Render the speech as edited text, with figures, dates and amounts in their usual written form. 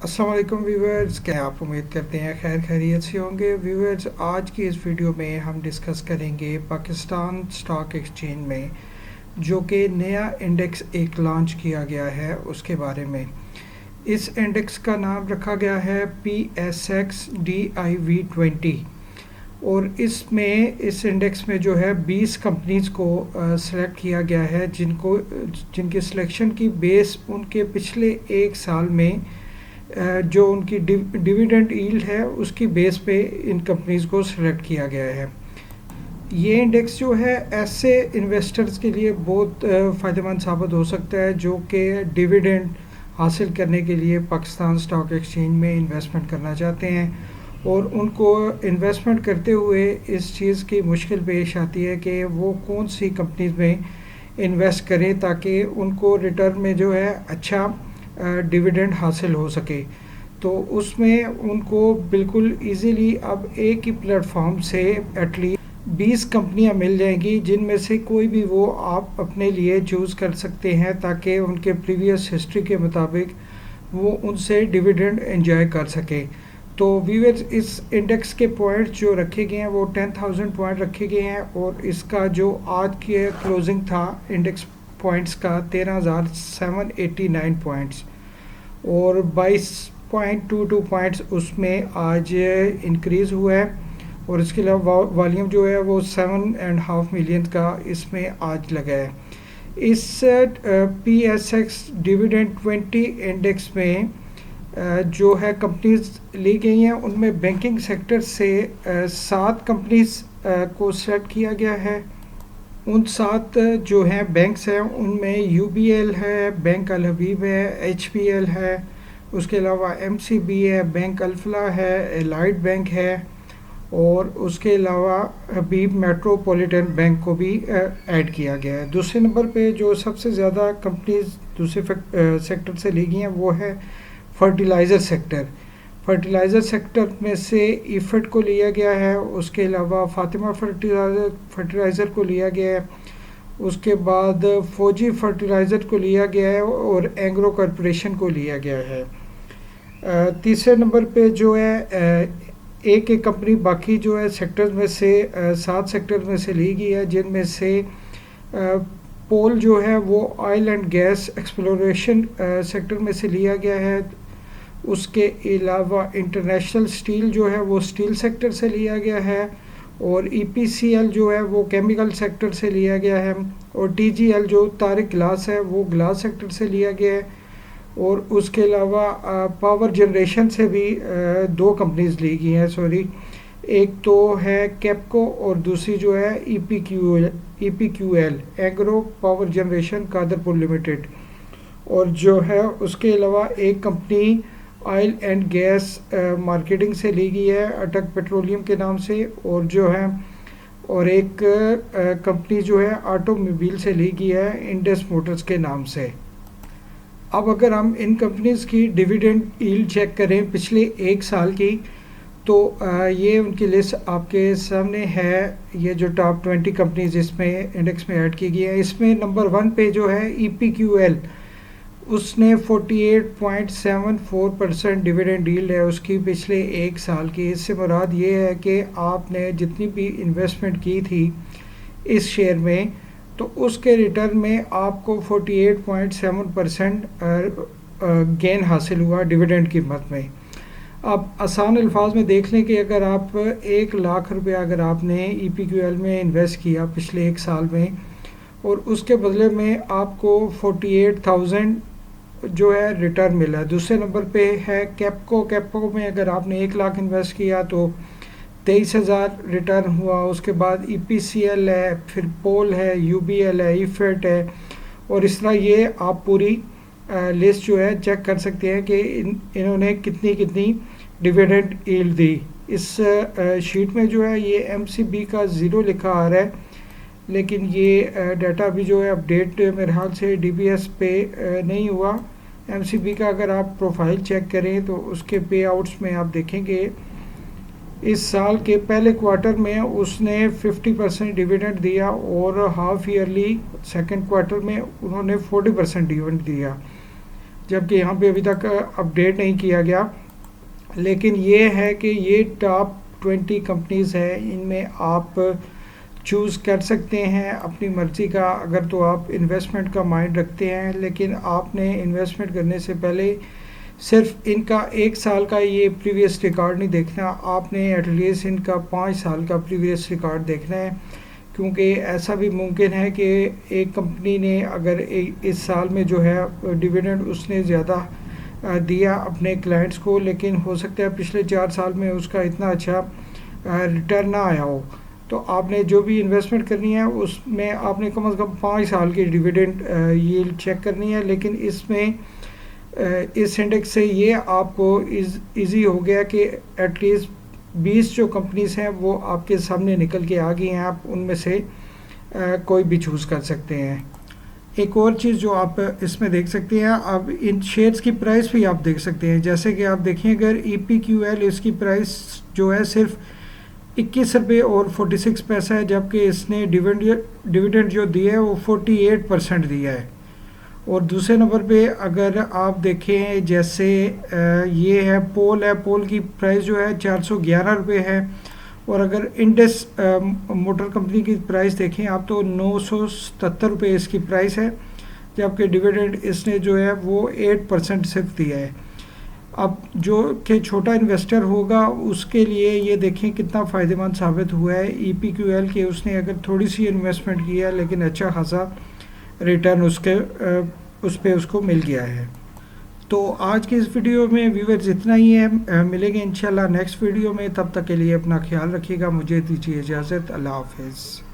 السلام علیکم ویورز، کیا آپ امید کرتے ہیں خیر خیریت سے ہوں گے؟ ویورز، آج کی اس ویڈیو میں ہم ڈسکس کریں گے پاکستان اسٹاک ایکسچینج میں جو کہ نیا انڈیکس ایک لانچ کیا گیا ہے اس کے بارے میں۔ اس انڈیکس کا نام رکھا گیا ہے PSXDIV20 اور اس انڈیکس میں جو ہے 20 کمپنیز کو سلیکٹ کیا گیا ہے جن کی سلیکشن کی بیس ان کے پچھلے ایک سال میں جو ان کی ڈیویڈنڈ ایلڈ ہے اس کی بیس پہ ان کمپنیز کو سلیکٹ کیا گیا ہے۔ یہ انڈیکس جو ہے ایسے انویسٹرز کے لیے بہت فائدہ مند ثابت ہو سکتا ہے جو کہ ڈیویڈنڈ حاصل کرنے کے لیے پاکستان اسٹاک ایکسچینج میں انویسٹمنٹ کرنا چاہتے ہیں، اور ان کو انویسٹمنٹ کرتے ہوئے اس چیز کی مشکل پیش آتی ہے کہ وہ کون سی کمپنیز میں انویسٹ کریں تاکہ ان کو ریٹرن میں جو ہے اچھا ڈیویڈنڈ حاصل ہو سکے۔ تو اس میں ان کو بالکل ایزیلی اب ایک ہی پلیٹ فارم سے ایٹ لیسٹ 20 کمپنیاں مل جائیں گی جن میں سے کوئی بھی وہ آپ اپنے لیے چوز کر سکتے ہیں تاکہ ان کے پریویس ہسٹری کے مطابق وہ ان سے ڈیویڈنڈ انجوائے کر سکے۔ تو ویورز، اس انڈیکس کے پوائنٹ جو رکھے گئے ہیں وہ 10,000 پوائنٹ رکھے گئے ہیں، اور اس کا جو آج کے کلوزنگ تھا انڈیکس پوائنٹس کا 13,789 پوائنٹس، اور 22.22 پوائنٹس اس میں آج انکریز ہوا ہے، اور اس کے علاوہ والیوم جو ہے وہ 7.5 ملین کا اس میں آج لگا ہے۔ اس PSX ڈیویڈنڈ 20 انڈیکس میں جو ہے کمپنیز لی گئی ہیں ان میں بینکنگ سیکٹر سے 7 کمپنیز کو سلیکٹ کیا گیا ہے۔ ان 7 جو ہیں بینکس ہیں ان میں UBL ہے، بینک الحبیب ہے، HBL ہے، اس کے علاوہ MCB ہے، بینک الفلاح ہے، الائٹ بینک ہے، اور اس کے علاوہ حبیب میٹروپولیٹن بینک کو بھی ایڈ کیا گیا ہے۔ دوسرے نمبر پہ جو سب سے زیادہ کمپنیز دوسرے سیکٹر سے لی گئی ہیں وہ ہے فرٹیلائزر سیکٹر۔ فرٹیلائزر سیکٹر میں سے ایفٹ کو لیا گیا ہے، اس کے علاوہ فاطمہ فرٹیلائزر کو لیا گیا ہے، اس کے بعد فوجی فرٹیلائزر کو لیا گیا ہے، اور اینگرو کارپوریشن کو لیا گیا ہے۔ تیسرے نمبر پہ جو ہے ایک کمپنی باقی جو ہے سیکٹرز میں سے 7 سیکٹر میں سے لی گئی ہے، جن میں سے پول جو ہے وہ oil and gas exploration sector میں سے لیا گیا ہے، اس کے علاوہ انٹرنیشنل اسٹیل جو ہے وہ اسٹیل سیکٹر سے لیا گیا ہے، اور EPCL جو ہے وہ کیمیکل سیکٹر سے لیا گیا ہے، اور TGL جو طارق گلاس ہے وہ گلاس سیکٹر سے لیا گیا ہے، اور اس کے علاوہ پاور جنریشن سے بھی 2 کمپنیز لی گئی ہیں، ایک تو ہے کیپکو اور دوسری جو ہے EPQL agro power generation Qadirpur limited, اور جو ہے اس کے علاوہ ایک company oil and gas marketing سے لی گئی ہے اٹک پیٹرولیم کے نام سے، اور ایک کمپنی جو ہے آٹو موبائل سے لی گئی ہے انڈس موٹرز کے نام سے۔ اب اگر ہم ان کمپنیز کی ڈیویڈنڈ ایلڈ چیک کریں پچھلے ایک سال کی، تو یہ ان کی لسٹ آپ کے سامنے ہے۔ یہ جو ٹاپ 20 کمپنیز اس میں انڈیکس میں ایڈ کی گئی ہیں، اس میں نمبر 1 پہ جو ہے EPQL، اس نے 48.74% ڈیویڈنڈ ایلڈ ہے اس کی پچھلے ایک سال کی۔ اس سے مراد یہ ہے کہ آپ نے جتنی بھی انویسٹمنٹ کی تھی اس شیئر میں تو اس کے ریٹرن میں آپ کو 48.7% گین حاصل ہوا ڈیویڈنڈ قیمت میں۔ اب آسان الفاظ میں دیکھ لیں کہ اگر آپ 1 لاکھ روپیہ اگر آپ نے EPQL میں انویسٹ کیا پچھلے ایک سال میں، اور اس کے بدلے میں آپ کو 48,000 جو ہے ریٹرن ملا ہے۔ دوسرے نمبر پہ ہے کیپکو میں اگر آپ نے 1 لاکھ انویسٹ کیا تو 23,000 ریٹرن ہوا۔ اس کے بعد EPCL ہے، پھر پول ہے، UBL ہے، ایفٹ ہے، اور اس طرح یہ آپ پوری لسٹ جو ہے چیک کر سکتے ہیں کہ انہوں نے کتنی ڈیویڈنڈ ایلڈ دی۔ اس شیٹ میں جو ہے یہ MCB کا 0 لکھا آ رہا ہے، لیکن یہ ڈیٹا بھی جو ہے اپڈیٹ میرے خیال سے DBS پہ نہیں ہوا۔ MCB کا اگر آپ پروفائل چیک کریں تو اس کے پے آؤٹس میں آپ دیکھیں گے اس سال کے پہلے کوارٹر میں اس نے 50% ڈیویڈنڈ دیا، اور ہاف ایئرلی سیکنڈ کوارٹر میں انہوں نے 40% ڈیویڈنڈ دیا، جبکہ یہاں پہ ابھی تک اپڈیٹ نہیں کیا گیا. لیکن یہ ہے کہ یہ ٹاپ 20 کمپنیز ہیں، ان میں آپ چوز کر سکتے ہیں اپنی مرضی کا اگر تو آپ انویسٹمنٹ کا مائنڈ رکھتے ہیں. لیکن آپ نے انویسٹمنٹ کرنے سے پہلے صرف ان کا 1 سال کا یہ پریویس ریکارڈ نہیں دیکھنا، آپ نے ایٹ لیسٹ ان کا 5 سال کا پریویس ریکارڈ دیکھنا ہے. کیونکہ ایسا بھی ممکن ہے کہ ایک کمپنی نے اگر اس سال میں جو ہے ڈیویڈنڈ اس نے زیادہ دیا اپنے کلائنٹس کو، لیکن ہو سکتا ہے پچھلے 4 سال میں اس کا اتنا اچھا ریٹرن نہ آیا ہو. تو آپ نے جو بھی انویسٹمنٹ کرنی ہے اس میں آپ نے کم از کم 5 سال کی ڈیویڈنڈ ییلڈ چیک کرنی ہے. لیکن اس میں اس انڈیکس سے یہ آپ کو ایزی ہو گیا کہ ایٹ لیسٹ 20 جو کمپنیز ہیں وہ آپ کے سامنے نکل کے آ گئی ہیں، آپ ان میں سے کوئی بھی چوز کر سکتے ہیں. ایک اور چیز جو آپ اس میں دیکھ سکتے ہیں، اب ان شیئرز کی پرائس بھی آپ دیکھ سکتے ہیں. جیسے کہ آپ دیکھیں اگر EPQL اس کی پرائس جو ہے صرف 21 روپے اور 46 پیسہ ہے، جبکہ اس نے ڈیویڈنڈ جو دیا ہے وہ 48% دیا ہے. اور دوسرے نمبر پہ اگر آپ دیکھیں جیسے یہ ہے پول کی پرائس جو ہے 411 روپے ہے. اور اگر انڈس موٹر کمپنی کی پرائس دیکھیں آپ تو 977 روپے اس کی پرائس ہے، جبکہ ڈیویڈنڈ اس نے جو ہے وہ 8% صرف دیا ہے. اب جو کہ چھوٹا انویسٹر ہوگا اس کے لیے یہ دیکھیں کتنا فائدہ مند ثابت ہوا ہے EPQL کے. اس نے اگر تھوڑی سی انویسٹمنٹ کیا ہے لیکن اچھا خاصا ریٹرن اس پہ اس کو مل گیا ہے. تو آج کے اس ویڈیو میں ویورز اتنا ہی ہے. ملیں گے انشاءاللہ نیکسٹ ویڈیو میں، تب تک کے لیے اپنا خیال رکھیے گا. مجھے دیجیے اجازت. اللہ حافظ.